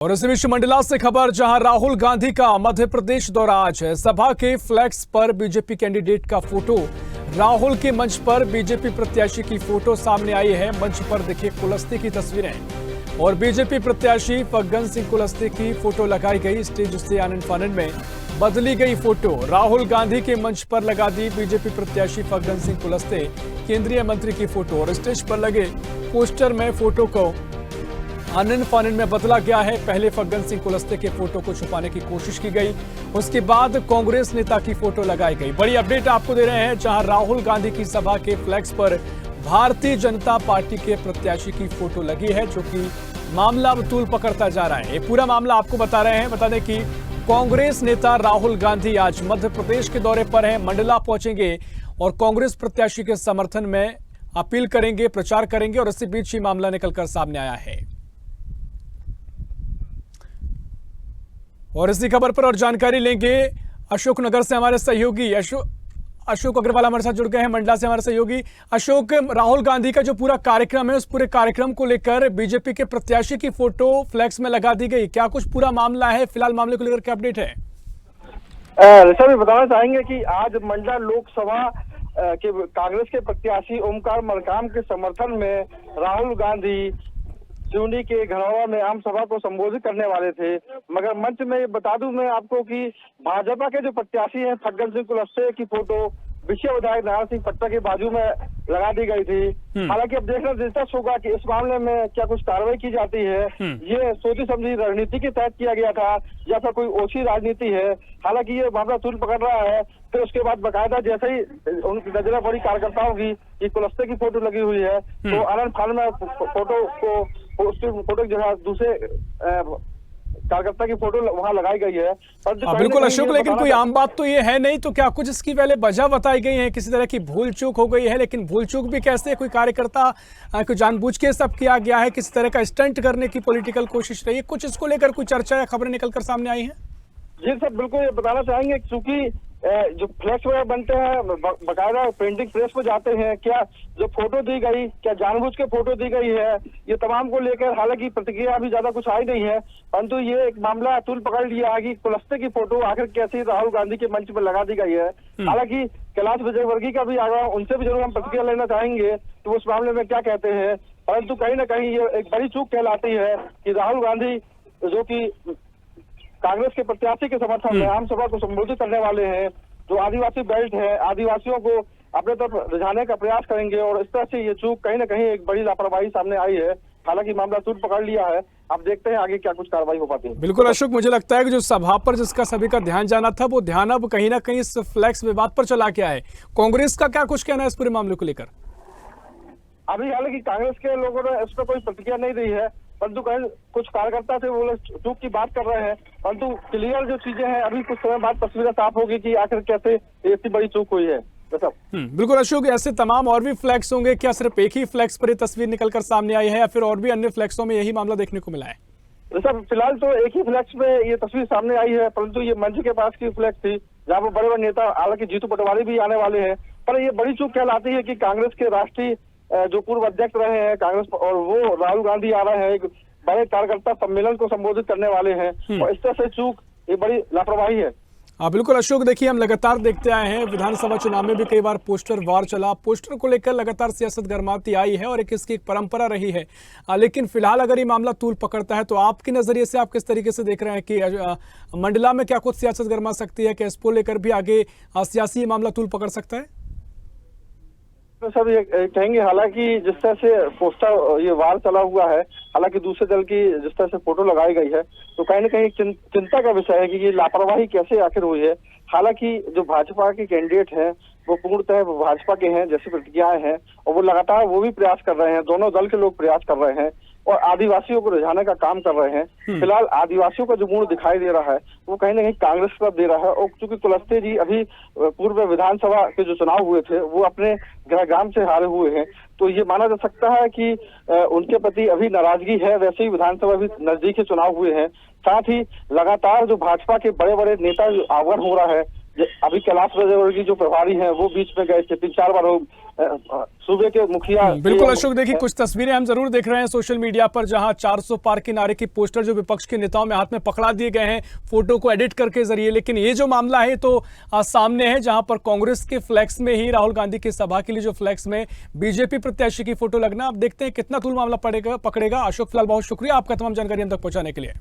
और इसी बीच मंडला से खबर, जहां राहुल गांधी का मध्य प्रदेश दौरा आज है। सभा के फ्लैक्स पर बीजेपी कैंडिडेट का फोटो, राहुल के मंच पर बीजेपी प्रत्याशी की फोटो सामने आई है। मंच पर देखिए कुलस्ते की तस्वीरें और बीजेपी प्रत्याशी फग्गन सिंह कुलस्ते की फोटो लगाई गई। स्टेज से आनंद फानंद में बदली गई फोटो, राहुल गांधी के मंच पर लगा दी बीजेपी प्रत्याशी फग्गन सिंह कुलस्ते केंद्रीय मंत्री की फोटो और स्टेज पर लगे पोस्टर में फोटो को आनंद फानंद में बदला गया है। पहले फग्गन सिंह कुलस्ते के फोटो को छुपाने की कोशिश की गई, उसके बाद कांग्रेस नेता की फोटो लगाई गई। बड़ी अपडेट आपको दे रहे हैं, जहां राहुल गांधी की सभा के फ्लैक्स पर भारतीय जनता पार्टी के प्रत्याशी की फोटो लगी है, जो कि मामला तूल पकड़ता जा रहा है। ये पूरा मामला आपको बता रहे हैं। बता दें कि कांग्रेस नेता राहुल गांधी आज मध्य प्रदेश के दौरे पर हैं, मंडला पहुंचेंगे और कांग्रेस प्रत्याशी के समर्थन में अपील करेंगे, प्रचार करेंगे और इसी बीच ही मामला निकलकर सामने आया है। और इसी खबर पर और जानकारी लेंगे अशोक नगर से हमारे सहयोगी अशोक अग्रवाल हमारे साथ जुड़ गए हैं। मंडला से हमारे सहयोगी अशोक, राहुल गांधी का जो पूरा कार्यक्रम है, उस पूरे कार्यक्रम को लेकर बीजेपी के प्रत्याशी की फोटो फ्लैक्स में लगा दी गई, क्या कुछ पूरा मामला है? फिलहाल मामले को लेकर क्या अपडेट है? सर, बताना चाहेंगे कि आज मंडला लोकसभा के कांग्रेस के प्रत्याशी ओमकार मरकाम के समर्थन में राहुल गांधी सिवनी के घरौरा में आम सभा को संबोधित करने वाले थे, मगर मंच में बता दूं मैं आपको कि भाजपा के जो प्रत्याशी हैं फग्गन सिंह कुलस्ते की फोटो विषय विधायक नारायण सिंह पट्टा के बाजू में लगा दी गई थी। हालांकि अब देखना दिलचस्प होगा कि इस मामले में क्या कुछ कार्रवाई की जाती है। ये सोची समझी रणनीति के तहत किया गया था या फिर कोई ओछी राजनीति है। हालांकि ये मामला तूल पकड़ रहा है। फिर उसके बाद बकायदा जैसे ही उनकी नजरें बड़ी कार्यकर्ताओं की कि कुलस्ते की फोटो लगी हुई है, तो आनंद फानंद में फोटो को फोटो जो है दूसरे कार्यकर्ता की फोटो वहां लगाई गई है। बिल्कुल अशोक, लेकिन कोई आम बात तो ये है नहीं, तो क्या कुछ इसकी पहले वजह बताई गई है? किसी तरह की भूल चूक हो गई है, लेकिन भूल चूक भी कैसे? कोई कार्यकर्ता को जानबूझ के सब किया गया है, किसी तरह का स्टंट करने की पॉलिटिकल कोशिश रही है? कुछ इसको लेकर कोई चर्चा या खबरें निकलकर सामने आई है? जी सर, बिल्कुल ये बताना चाहेंगे, क्योंकि जो फ्लैक्स वगैरह बनते हैं बकायदा प्रिंटिंग प्रेस पे जाते हैं, क्या जो फोटो दी गई, क्या जानबूझ के फोटो दी गई है, ये तमाम को लेकर हालांकि प्रतिक्रिया अभी ज्यादा कुछ आई नहीं है, परंतु ये एक मामला तूल पकड़ लिया है कि कुलस्ते की फोटो आखिर कैसे राहुल गांधी के मंच पर लगा दी गई है। हालांकि कैलाश विजयवर्गीय का भी आगे उनसे भी जरूर हम प्रतिक्रिया लेना चाहेंगे तो उस मामले में क्या कहते हैं, परंतु कहीं ना कहीं ये एक बड़ी चूक कहलाती है कि राहुल गांधी जो की कांग्रेस के प्रत्याशी के समर्थन में आम सभा को संबोधित करने वाले हैं, जो आदिवासी बेल्ट है, आदिवासियों को अपने तरफ रिझाने का प्रयास करेंगे, और इस तरह से ये चूक कहीं ना कहीं एक बड़ी लापरवाही सामने आई है। हालांकि मामला तूल पकड़ लिया है, अब देखते हैं आगे क्या कुछ कार्रवाई हो पाती है। बिल्कुल अशोक, मुझे लगता है कि जो सभा पर जिसका सभी का ध्यान जाना था, वो ध्यान अब कहीं ना कहीं इस फ्लैक्स विवाद पर चला के आए। कांग्रेस का क्या कुछ कहना है इस पूरे मामले को लेकर? अभी हालांकि कांग्रेस के लोगों ने इस पर कोई प्रतिक्रिया नहीं दी है, परंतु कहीं कुछ कार्यकर्ता थे वो लोग चूक की बात कर रहे हैं, परंतु क्लियर जो चीजें हैं अभी कुछ समय बाद तस्वीरें साफ होगी कि आखिर कैसे इतनी बड़ी चूक हुई है। बिल्कुल अशोक, ऐसे तमाम और भी फ्लैक्स होंगे, क्या सिर्फ एक ही फ्लैक्स पर ये तस्वीर निकलकर सामने आई है या फिर और भी अन्य फ्लैक्सों में यही मामला देखने को मिला है? सर, फिलहाल तो एक ही फ्लैक्स में ये तस्वीर सामने आई है, परंतु ये मंच के पास की फ्लैक्स थी जहाँ पर बड़े बड़े नेता, हालांकि जीतू पटवारी भी आने वाले हैं, पर ये बड़ी चूक कहलाती है कि कांग्रेस के राष्ट्रीय जो पूर्व अध्यक्ष रहे हैं कांग्रेस, और वो राहुल गांधी आ रहे हैं, एक बड़े कार्यकर्ता सम्मेलन को संबोधित करने वाले हैं, और इस तरह से चूक ये बड़ी लापरवाही है। बिल्कुल अशोक, देखिए हम लगातार देखते आए हैं, विधानसभा चुनाव में भी कई बार पोस्टर वार चला, पोस्टर को लेकर लगातार सियासत गर्माती आई है और इसकी एक परंपरा रही है। लेकिन फिलहाल अगर ये मामला तूल पकड़ता है तो आपके नजरिए से आप किस तरीके से देख रहे हैं कि मंडला में क्या कुछ सियासत गर्मा सकती है? क्या इसको लेकर भी आगे सियासी मामला तूल पकड़ सकता है? तो सब ये कहेंगे, हालांकि जिस तरह से पोस्टर ये वार चला हुआ है, हालांकि दूसरे दल की जिस तरह से फोटो लगाई गई है, तो कहीं ना कहीं चिंता का विषय है कि ये लापरवाही कैसे आखिर हुई है। हालांकि जो भाजपा के कैंडिडेट हैं वो पूर्णतः भाजपा के हैं जैसी प्रतिक्रियाएं हैं, और वो लगातार वो भी प्रयास कर रहे हैं, दोनों दल के लोग प्रयास कर रहे हैं और आदिवासियों को रिझाने का काम कर रहे हैं। फिलहाल आदिवासियों का जो मूड दिखाई दे रहा है वो कहीं ना कहीं कांग्रेस की तरफ दे रहा है, और चूंकि कुलस्ते जी अभी पूर्व विधानसभा के जो चुनाव हुए थे वो अपने ग्राम से हारे हुए हैं, तो ये माना जा सकता है कि उनके प्रति अभी नाराजगी है। वैसे ही विधानसभा भी नजदीकी चुनाव हुए हैं, साथ ही लगातार जो भाजपा के बड़े बड़े नेता आह्वान हो रहा है, अभी कैलाश विजयवर्गीय जो प्रभारी हैं वो बीच में गए थे, 3-4 बार सूबे के मुखिया। बिल्कुल अशोक, देखिए कुछ तस्वीरें हम जरूर देख रहे हैं सोशल मीडिया पर, जहां 400 पार के नारे के पोस्टर जो विपक्ष के नेताओं में हाथ में पकड़ा दिए गए हैं फोटो को एडिट करके जरिए। लेकिन ये जो मामला है तो सामने है, जहां पर कांग्रेस के फ्लैक्स में ही राहुल गांधी की सभा के लिए जो फ्लैक्स में बीजेपी प्रत्याशी की फोटो लगना, अब देखते हैं कितना तूल मामला पकड़ेगा। अशोक, फिलहाल बहुत शुक्रिया आपका तमाम जानकारी हम तक पहुंचाने के लिए।